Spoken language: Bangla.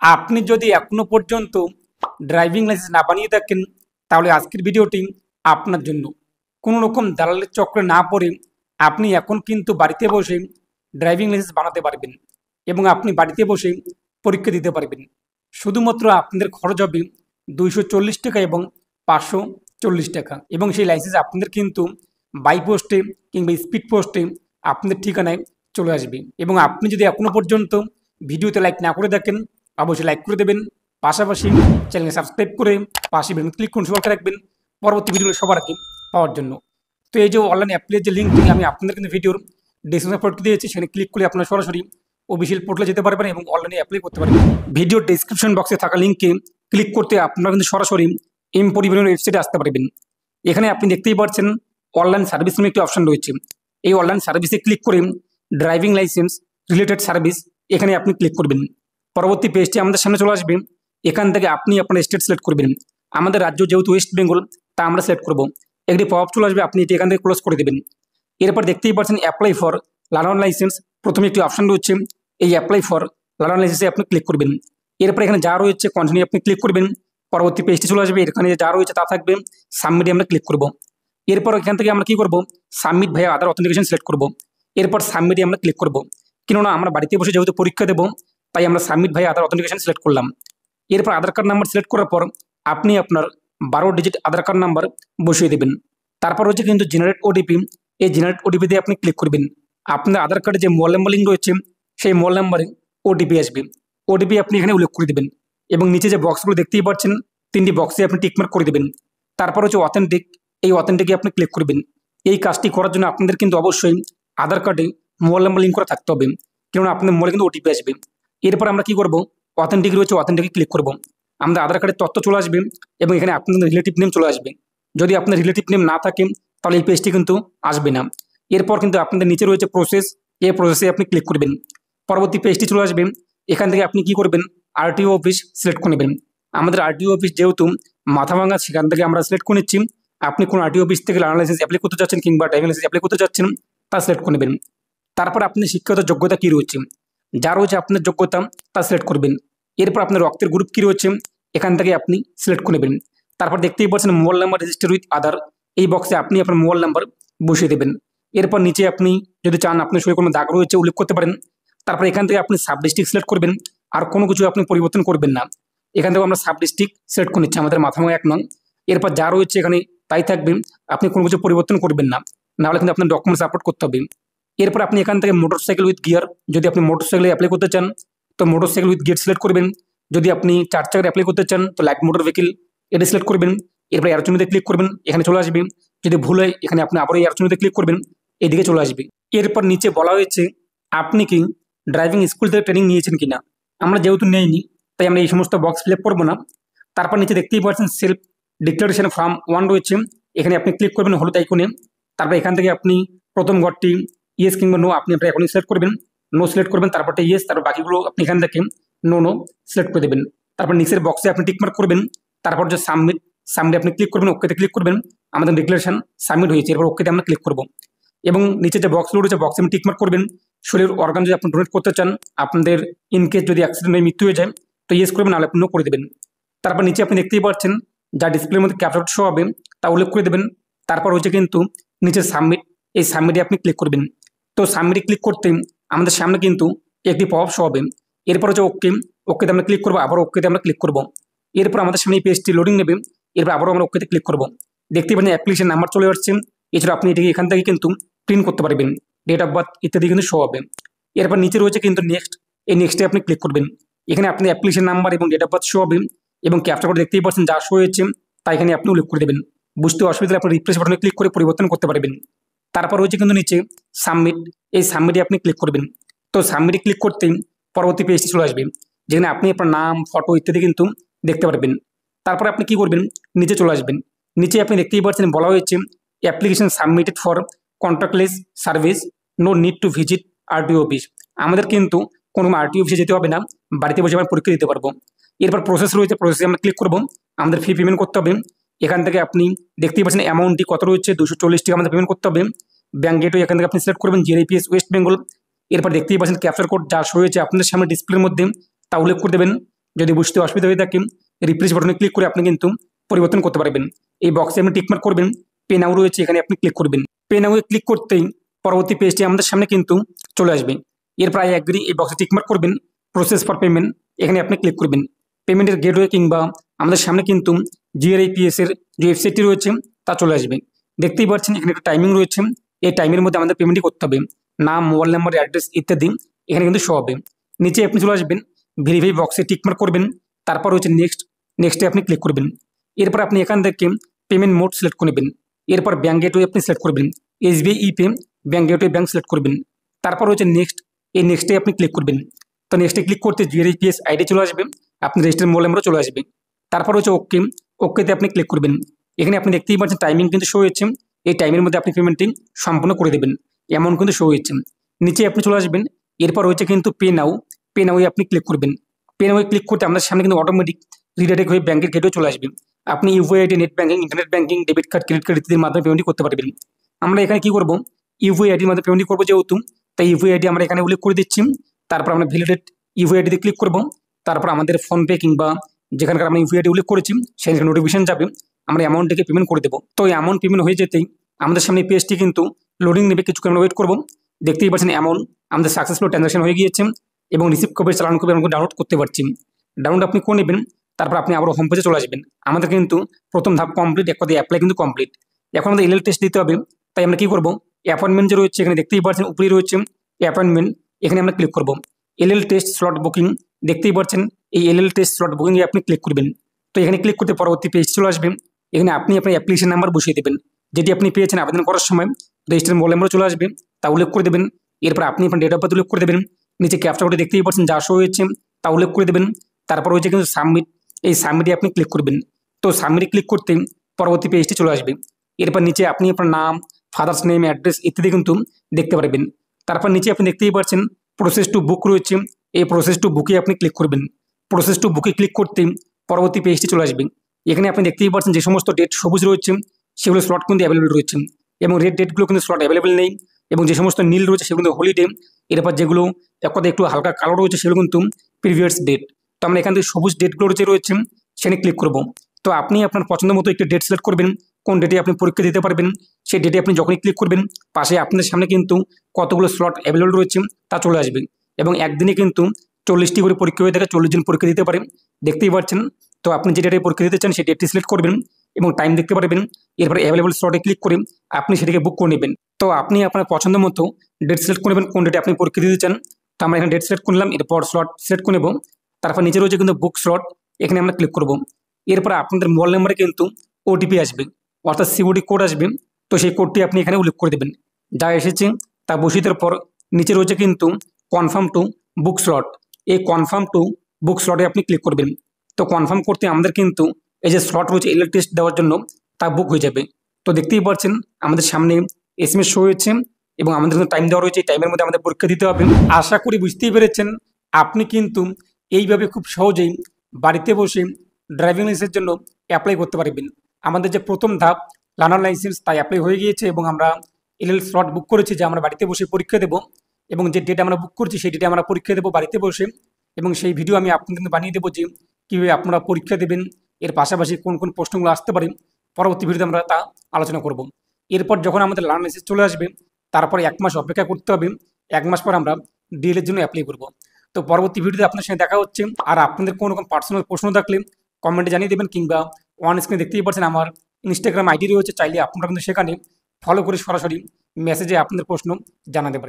আপনি যদি এখনো পর্যন্ত ড্রাইভিং লাইসেন্স না বানিয়ে থাকেন তাহলে আজকের ভিডিওটি আপনার জন্য। কোনো রকম দালালের চক্রে না পড়ে আপনি এখন কিন্তু বাড়িতে বসে ড্রাইভিং লাইসেন্স বানাতে পারবেন এবং আপনি বাড়িতে বসে পরীক্ষা দিতে পারবেন। শুধুমাত্র আপনাদের খরচ হবে 240 টাকা এবং 540 টাকা, এবং সেই লাইসেন্স আপনাদের কিন্তু বাই পোস্টে কিংবা স্পিড পোস্টে আপনাদের ঠিকানায় চলে আসবে। এবং আপনি যদি এখনো পর্যন্ত ভিডিওতে লাইক না করে থাকেন অবশ্যই লাইক করে দেবেন, পাশাপাশি চ্যানেলকে সাবস্ক্রাইব করে পাশে বেল ক্লিক করুন, সবাইকে রাখবেন পরবর্তী ভিডিওগুলো সবার আগে পাওয়ার জন্য। তো এই যে অনলাইন অ্যাপ্লিকের যে লিঙ্কটি আমি আপনাদের কিন্তু ভিডিওর ডিসক্রিপশনে পোর্টে দিয়েছি, সেখানে ক্লিক করে আপনারা সরাসরি অফিসিয়াল পোর্টালে যেতে পারবেন এবং অনলাইনে অ্যাপ্লাই করতে পারবেন। ভিডিওর ডিসক্রিপশন বক্সে থাকা লিঙ্কে ক্লিক করতে আপনারা কিন্তু সরাসরি এম পরিবহনের ওয়েবসাইটে আসতে পারবেন। এখানে আপনি দেখতেই পাচ্ছেন অনলাইন সার্ভিস নামে একটি অপশন রয়েছে। এই অনলাইন সার্ভিসে ক্লিক করে ড্রাইভিং লাইসেন্স রিলেটেড সার্ভিস এখানে আপনি ক্লিক করবেন। পরবর্তী পেজটি আমাদের সামনে চলে আসবে। এখান থেকে আপনি আপনার স্টেট সিলেক্ট করবেন। আমাদের রাজ্য যেহেতু ওয়েস্ট বেঙ্গল, তা আমরা সিলেক্ট করব। একটি পপ চলে আসবে, আপনি এটি এখান থেকে ক্লোজ করে দেবেন। এরপর দেখতেই পাচ্ছেন অ্যাপ্লাই ফর লার্নার লাইসেন্স, প্রথমে একটি অপশন রয়েছে। এই অ্যাপ্লাই ফর লার্নার লাইসেন্সে আপনি ক্লিক করবেন। এরপর এখানে যা রয়েছে কন্টিনিউ আপনি ক্লিক করবেন। পরবর্তী পেজটি চলে আসবে, এখানে যা রয়েছে তা থাকবে, সাবমিটে আমরা ক্লিক করব। এরপর এখান থেকে আমরা কি করব, সাবমিট ভাইয়া আধার অথেন্টিকেশন সিলেক্ট করব। এরপর সাবমিটে আমরা ক্লিক করব। কেননা আমরা বাড়িতে বসে যেহেতু পরীক্ষা দেবো, তাই আমরা সাবমিট ভাইয়া আধার অথেন্টিকেশন সিলেক্ট করলাম। এরপর আধার কার্ড নাম্বার সিলেক্ট করার পর আপনি আপনার 12 ডিজিট আধার কার্ড নাম্বার বসিয়ে দেবেন। তারপর হচ্ছে কিন্তু জেনারেট ওটিপি, এই জেনারেট ওটিপি দিয়ে আপনি ক্লিক করবেন। আপনার আধার কার্ডে যে মোবাইল নাম্বার লিঙ্ক রয়েছে সেই মোবাইল নাম্বারে ওটিপি আসবে। ওটিপি আপনি এখানে উল্লেখ করে দেবেন এবং নিচে যে বক্সগুলো দেখতেই পাচ্ছেন 3টি বক্সে আপনি টিকমার্ক করে দেবেন। তারপর হচ্ছে অথেন্টিক, এই অথেন্টিকে আপনি ক্লিক করবেন। এই কাজটি করার জন্য আপনাদের কিন্তু অবশ্যই আধার কার্ডে মোবাইল নাম্বার লিঙ্ক করা থাকতে হবে, কেননা আপনার মোবাইলে কিন্তু ওটিপি আসবে। এরপর আমরা কি করব, অথেন্টিক রয়েছে অথেন্টিকে ক্লিক করব। আমাদের আধার কার্ডের তথ্য চলে আসবে এবং এখানে আপনাদের রিলেটিভ নেম চলে আসবে। যদি আপনার রিলেটিভ নেম না থাকে তাহলে এই পেজটি কিন্তু আসবে না। এরপর কিন্তু আপনাদের নিচে রয়েছে প্রসেস, এই প্রসেসে আপনি ক্লিক করবেন। পরবর্তী পেজটি চলে আসবে। এখান থেকে আপনি কি করবেন, আরটিও অফিস সিলেক্ট করে নেবেন। আমাদের আরটিও অফিস যেহেতু মাথাভাঙা, সেখান থেকে আমরা সিলেক্ট করে নিচ্ছি। আপনি কোন আরটিও অফিস থেকে লার্নার লাইসেন্স অ্যাপ্লাই করতে চাচ্ছেন কিংবা ড্রাইভিং লাইসেন্স অ্যাপ্লাই করতে চাচ্ছেন তা সিলেক্ট করে নেবেন। তারপর আপনি শিক্ষাগত যোগ্যতা কী রয়েছে, যা রয়েছে আপনার যোগ্যতা তা সিলেক্ট করবেন। এরপর আপনার রক্তের গ্রুপ কী রয়েছে এখান থেকে আপনি সিলেক্ট করে নেবেন। তারপর দেখতেই পাচ্ছেন মোবাইল নাম্বার রেজিস্টার উইথ আধার, এই বক্সে আপনি আপনার মোবাইল নাম্বার বসিয়ে দেবেন। এরপর নিচে আপনি যদি চান আপনার শরীরে কোনো দাগ রয়েছে উল্লেখ করতে পারেন। তারপর এখান থেকে আপনি সাব ডিস্ট্রিক্ট সিলেক্ট করবেন, আর কোনো কিছু আপনি পরিবর্তন করবেন না। এখান থেকে আমরা সাব ডিস্ট্রিক্ট সিলেক্ট করে নিচ্ছি, আমাদের মাথাভাঙা 1 নং। এরপর যা রয়েছে এখানে তাই থাকবে, আপনি কোনো কিছু পরিবর্তন করবেন না, নাহলে কিন্তু আপনার ডকুমেন্টস আপলোড করতে হবে। এরপর আপনি এখান থেকে মোটরসাইকেল উইথ গিয়ার, যদি আপনি মোটরসাইকেলে অ্যাপ্লাই করতে চান তো মোটরসাইকেল উইথ গিয়ার সিলেক্ট করবেন। যদি আপনি 4 চাকার অ্যাপ্লাই করতে চান তো লাইট মোটর ভেহিকেল এটা সিলেক্ট করবেন। এরপর অ্যারোচুনিতে ক্লিক করবেন, এখানে চলে আসবে। যদি ভুল হয় এখানে আপনি আবার এই অ্যারোচুনিতে ক্লিক করবেন, এদিকে চলে আসবে। এরপর নিচে বলা হয়েছে আপনি কি ড্রাইভিং স্কুল থেকে ট্রেনিং নিয়েছেন কিনা। আমরা যেহেতু নেইনি তাই আমরা এই সমস্ত বক্স ফিল আপ করবো না। তারপর নিচে দেখতেই পাচ্ছেন সেলফ ডিক্লারেশন ফর্ম 1 রয়েছে, এখানে আপনি ক্লিক করবেন হলুদ আইকনে। তারপর এখান থেকে আপনি প্রথম ঘরটি ইয়েস কিংবা নো আপনি আপনার এখনই সিলেক্ট করবেন, নো সিলেক্ট করবেন, তারপরটা ইয়েস, তারপর বাকিগুলো আপনি এখান থেকে নো সিলেক্ট করে দেবেন। তারপর নিচের বক্সে আপনি টিকমার্ক করবেন। তারপর যে সাবমিট আপনি ক্লিক করবেন, ওকেতে ক্লিক করবেন। আমাদের ডিক্লারেশন সাবমিট হয়েছে, এরপর ওকেতে আমরা ক্লিক করব। এবং নিচে যে বক্সগুলো রয়েছে বক্সে আপনি টিকমার্ক করবেন। শরীরের অর্গান যদি আপনি ডোনেট করতে চান, আপনাদের ইনকেস যদি অ্যাক্সিডেন্ট হয়ে মৃত্যু হয়ে যায় তো ইয়েস করবেন, নাহলে আপনি নো করে দেবেন। তারপর নিচে আপনি দেখতেই পাচ্ছেন যা ডিসপ্লের মধ্যে ক্যাপচার শো হবে তা উল্লেখ করে দেবেন। তারপর হচ্ছে কিন্তু নিচে সাবমিট, এই সাবমিটে আপনি ক্লিক করবেন। তো সাবমিটে ক্লিক করতে আমাদের সামনে কিন্তু একটি পপ শো হবে। এরপর হচ্ছে ওকেতে আমরা ক্লিক করবো, আবার ওকেতে আমরা ক্লিক করব। এরপর আমাদের সামনে এই পেজটি লোডিং নেবে, এরপর আবারও আমরা ওকেতে ক্লিক করব। দেখতে পাচ্ছেন অ্যাপ্লিকেশন নাম্বার চলে আসছে। এছাড়া আপনি এটিকে এখান থেকে কিন্তু প্রিন্ট করতে পারবেন, ডেট অফ বার্থ ইত্যাদি কিন্তু শো হবে। এরপর নিচে রয়েছে কিন্তু নেক্সট, এই নেক্সটে আপনি ক্লিক করবেন। এখানে আপনি অ্যাপ্লিকেশন নাম্বার এবং ডেট অফ বার্থ শো হবে এবং ক্যাপচার কোড দেখতেই পাচ্ছেন যা শো হয়েছে তা এখানে আপনি উল্লেখ করে দেবেন। বুঝতে অসুবিধা আপনি রিফ্রেশ বাটনে ক্লিক করে পরিবর্তন করতে পারবেন। তারপর হচ্ছে কিন্তু নিচে সাবমিট, এই সাবমিটে আপনি ক্লিক করবেন। তো সাবমিটে ক্লিক করতেই পরবর্তী পেজটি চলে আসবে, যেখানে আপনি আপনার নাম, ফটো ইত্যাদি কিন্তু দেখতে পারবেন। তারপর আপনি কি করবেন, নিচে চলে আসবেন। নিচে আপনি দেখতেই পাচ্ছেন বলা হয়েছে application submitted for contactless service, no need to visit RTO office. আমাদের কিন্তু কোনো আরটিও অফিসে যেতে হবে না, বাড়িতে বসে আমরা পরীক্ষা দিতে পারবো। এরপর প্রসেস রয়েছে, প্রসেসে আমরা ক্লিক করবো। আমাদের ফি পেমেন্ট করতে হবে। এখান থেকে আপনি দেখতেই পাচ্ছেন অ্যামাউন্টটি কত রয়েছে, 240 টাকা আমাদের পেমেন্ট করতে হবে। ব্যাঙ্ক গেটওয়ে এখান থেকে আপনি সিলেক্ট করবেন, জিআরপিএস ওয়েস্ট বেঙ্গল। এরপর দেখতেই পাচ্ছেন ক্যাপচার কোড যা শো হয়েছে আপনাদের সামনে ডিসপ্লের মধ্যে তা উল্লেখ করে দেবেন। যদি বুঝতে অসুবিধা হয়ে থাকে রিফ্রেশ বাটনে ক্লিক করে আপনি কিন্তু পরিবর্তন করতে পারবেন। এই বক্সে আপনি টিকমার্ক করবেন, পে নাও রয়েছে এখানে আপনি ক্লিক করবেন। পে নাও ক্লিক করতেই পরবর্তী পেজটি আমাদের সামনে কিন্তু চলে আসবে। এরপর আই অ্যাগ্রি এই বক্সে টিকমার্ক করবেন, প্রসেস ফর পেমেন্ট এখানে আপনি ক্লিক করবেন। পেমেন্টের গেটওয়ে কিংবা আমাদের সামনে কিন্তু জিআরআইপিএস এর যে ওয়েবসাইটটি রয়েছে তা চলে আসবে। দেখতেই পাচ্ছেন এখানে একটা টাইমিং রয়েছে, এই টাইমের মধ্যে আমাদের পেমেন্টই করতে হবে। নাম, মোবাইল নাম্বার, অ্যাড্রেস ইত্যাদি এখানে কিন্তু শো হবে। নিচে আপনি চলে আসবেন, ভেরিফাই বক্সে টিকমার্ক করবেন, তারপর হচ্ছে নেক্সটে আপনি ক্লিক করবেন। এরপর আপনি এখান থেকে পেমেন্ট মোড সিলেক্ট করে নেবেন। এরপর ব্যাঙ্ক গেটওয়ে আপনি সিলেক্ট করবেন, SBI ইপে bank gateway bank select করবেন। তারপর হচ্ছে এই নেক্সটে আপনি ক্লিক করবেন। তো নেক্সটে ক্লিক করতে জিআরআইপিএস আইডি চলে আসবে, আপনি রেজিস্টার মোবাইল নাম্বারও চলে আসবে। তারপর হচ্ছে ওকেতে আপনি ক্লিক করবেন। এখানে আপনি দেখতেই পাচ্ছেন টাইমিং কিন্তু শো হচ্ছে, এই টাইমের মধ্যে আপনি পেমেন্টটি সম্পূর্ণ করে দেবেন এমন কিন্তু শো হচ্ছে। নিচে আপনি চলে আসবেন, এরপর হচ্ছে কিন্তু পে নাও আপনি ক্লিক করবেন। পে নাও ক্লিক করতে আপনার সামনে কিন্তু অটোমেটিক রিডাইরেক্ট হয়ে ব্যাঙ্কের গেটও চলে আসবে। আপনি UPI ID, net banking, internet banking, debit card, credit card ইত্যাদির মাধ্যমে পেমেন্ট করতে পারবেন। আমরা এখানে কি করবো, ইউপিআই আইডির মাধ্যমে পেমেন্ট করবো যেহেতু, তাই ইউপিআই আইডি আমরা এখানে উল্লেখ করে দিচ্ছি। তারপর আমরা ভ্যালিডেট ইউপিআই আইডিতে ক্লিক করবো। তারপর আমাদের ফোনপে কিংবা যেখানকার আমরা ইউপিআই আইডি উল্লেখ করেছি সেখানে নোটিফিকেশন যাবে, আমরা অ্যামাউন্টটিকে পেমেন্ট করে দেবো। তো এই অ্যামাউন্ট পেমেন্ট হয়ে যেতেই আমাদের সামনে পেজটি কিন্তু লোডিং নেবে, কিছুক্ষণ আমরা ওয়েট করবো। দেখতেই পাচ্ছেন অ্যামাউন্ট আমাদের সাকসেসফুল ট্রানজাকশন হয়ে গিয়েছে এবং রিসিভ কপি, চালান কপি আমরা ডাউনলোড করতে পারছি। ডাউনলোড আপনি করে নেবেন, তারপর আপনি আবার হোম পেজে চলে আসবেন। আমাদের কিন্তু প্রথম ধাপ কমপ্লিট, এক কথায় অ্যাপ্লাই কিন্তু কমপ্লিট। এখন আমাদের এলএল টেস্ট দিতে হবে, তাই আমরা কি করবো, অ্যাপয়েন্টমেন্ট যে রয়েছে এখানে দেখতেই পাচ্ছেন উপরেই রয়েছে অ্যাপয়েন্টমেন্ট, এখানে আমরা ক্লিক করবো। এলএল টেস্ট স্লট বুকিং দেখতেই পাচ্ছেন, এই এলএল টেস্ট স্লট বুকিং এ আপনি ক্লিক করবেন। তো এখানে ক্লিক করতে পরবর্তী পেজ চলে আসবে। এখানে আপনি আপনার অ্যাপ্লিকেশন নাম্বার বসিয়ে দেবেন, যেটি আপনি পেয়েছেন আবেদন করার সময়। রেজিস্টার মোবাইল নাম্বার চলে আসবে, তা উল্লেখ করে দেবেন। এরপর আপনি আপনার ডেট অফ বার্থ উল্লেখ করে দেবেন। নিচে ক্যাপচা কোডে দেখতেই পাচ্ছেন যা শো হয়েছে তা উল্লেখ করে দেবেন। তারপর হচ্ছে কিন্তু সাবমিট, এই সাবমিটে আপনি ক্লিক করবেন। তো সাবমিটে ক্লিক করতে পরবর্তী পেজটি চলে আসবে। এরপর নিচে আপনি আপনার নাম, ফাদার্স নেম, অ্যাড্রেস ইত্যাদি কিন্তু দেখতে পারবেন। তারপর নিচে আপনি দেখতেই পাচ্ছেন প্রসেস টু বুক রয়েছে, এই প্রসেস টু বুকে আপনি ক্লিক করবেন। প্রসেস টু বুকে ক্লিক করতে পরবর্তী পেজটি চলে আসবে। এখানে আপনি দেখতেই পাচ্ছেন যে সমস্ত ডেট সবুজ রয়েছে সেগুলো স্লট কিন্তু অ্যাভেলেবল রয়েছে, এবং রেড ডেটগুলো কিন্তু স্লট অ্যাভেলেবল নেই, এবং যে সমস্ত নীল রয়েছে সেগুলো কিন্তু হলিডে। এরপর যেগুলো এক কথা একটু হালকা কালো রয়েছে সেগুলো কিন্তু প্রিভিয়াস ডেট। তো আমরা এখান থেকে সবুজ ডেটগুলো রয়েছে সেখানে ক্লিক করব। তো আপনি আপনার পছন্দ মতো একটি ডেট সিলেক্ট করবেন, কোন ডেটে আপনি পরীক্ষা দিতে পারবেন। সেই ডেটে আপনি যখনই ক্লিক করবেন পাশে আপনাদের সামনে কিন্তু কতগুলো স্লট অ্যাভেলেবল রয়েছে তা চলে আসবে, এবং একদিনে কিন্তু 40টি করে পরীক্ষা হয়ে থাকে, 40 জন পরীক্ষা দিতে পারেন। দেখতেই পাচ্ছেন। তো আপনি যে ডেটে পরীক্ষা দিতে চান সেই ডেটটি সিলেক্ট করবেন এবং টাইম দেখতে পারবেন। এরপরে অ্যাভেলেবল স্লটে ক্লিক করে আপনি সেটিকে বুক করে নেবেন। তো আপনি আপনার পছন্দ মতো ডেট সিলেক্ট করে নেবেন কোন ডেটে আপনি পরীক্ষা দিতে চান। তো আমরা এখানে ডেট সিলেক্ট করলাম, এরপর স্লট সিলেক্ট করে নেব। তারপর নিচে রয়েছে কিন্তু বুক স্লট, এখানে আমরা ক্লিক করব। এরপর আপনাদের মোবাইল নাম্বারে কিন্তু ওটিপি আসবে, অর্থাৎ সিওডি কোড আসবে। তো সেই কোডটি আপনি এখানে উল্লেখ করে দেবেন। যা এসেছে তা বসিয়ে দেওয়ার পর নিচে রয়েছে কিন্তু কনফার্ম টু বুক স্লট, এই কনফার্ম টু বুক স্লটে আপনি ক্লিক করবেন। তো কনফার্ম করতে আমাদের কিন্তু এই যে স্লট রয়েছে এলএল টেস্ট দেওয়ার জন্য তা বুক হয়ে যাবে। তো দেখতেই পাচ্ছেন আমাদের সামনে এসএমএস শো হয়েছে এবং আমাদের কিন্তু টাইম দেওয়া রয়েছে, এই টাইমের মধ্যে আমাদের পরীক্ষা দিতে হবে। আশা করি বুঝতেই পেরেছেন আপনি কিন্তু এইভাবে খুব সহজেই বাড়িতে বসে ড্রাইভিং লাইসেন্সের জন্য অ্যাপ্লাই করতে পারবেন। আমাদের যে প্রথম ধাপ লার্নার লাইসেন্স তাই অ্যাপ্লাই হয়ে গিয়েছে এবং আমরা এলএল স্লট বুক করেছি যে আমরা বাড়িতে বসে পরীক্ষা দেবো, এবং যে ডেট আমরা বুক করছি সেই ডেটে আমরা পরীক্ষা দেবো বাড়িতে বসে। এবং সেই ভিডিও আমি আপনাদের বানিয়ে দেবো যে কীভাবে আপনারা পরীক্ষা দেবেন, এর পাশাপাশি কোন কোন প্রশ্নগুলো আসতে পারে পরবর্তী ভিডিওতে আমরা তা আলোচনা করব। এরপর যখন আমাদের লার্নার লাইসেন্স চলে আসবে তারপরে 1 মাস অপেক্ষা করতে হবে, 1 মাস পর আমরা ডিএলের জন্য অ্যাপ্লাই করব। তো পরবর্তী ভিডিওতে আপনার সঙ্গে দেখা হচ্ছে। আর আপনাদের কোনো রকম পার্সোনাল প্রশ্ন থাকলে কমেন্টে জানিয়ে দেবেন, কিংবা অন স্ক্রিনে দেখতেই পাচ্ছেন আমার ইনস্টাগ্রাম আইডি রয়েছে, চাইলে আপনারা কিন্তু সেখানে ফলো করে সরাসরি মেসেজে আপনাদের প্রশ্ন জানাতে পারেন।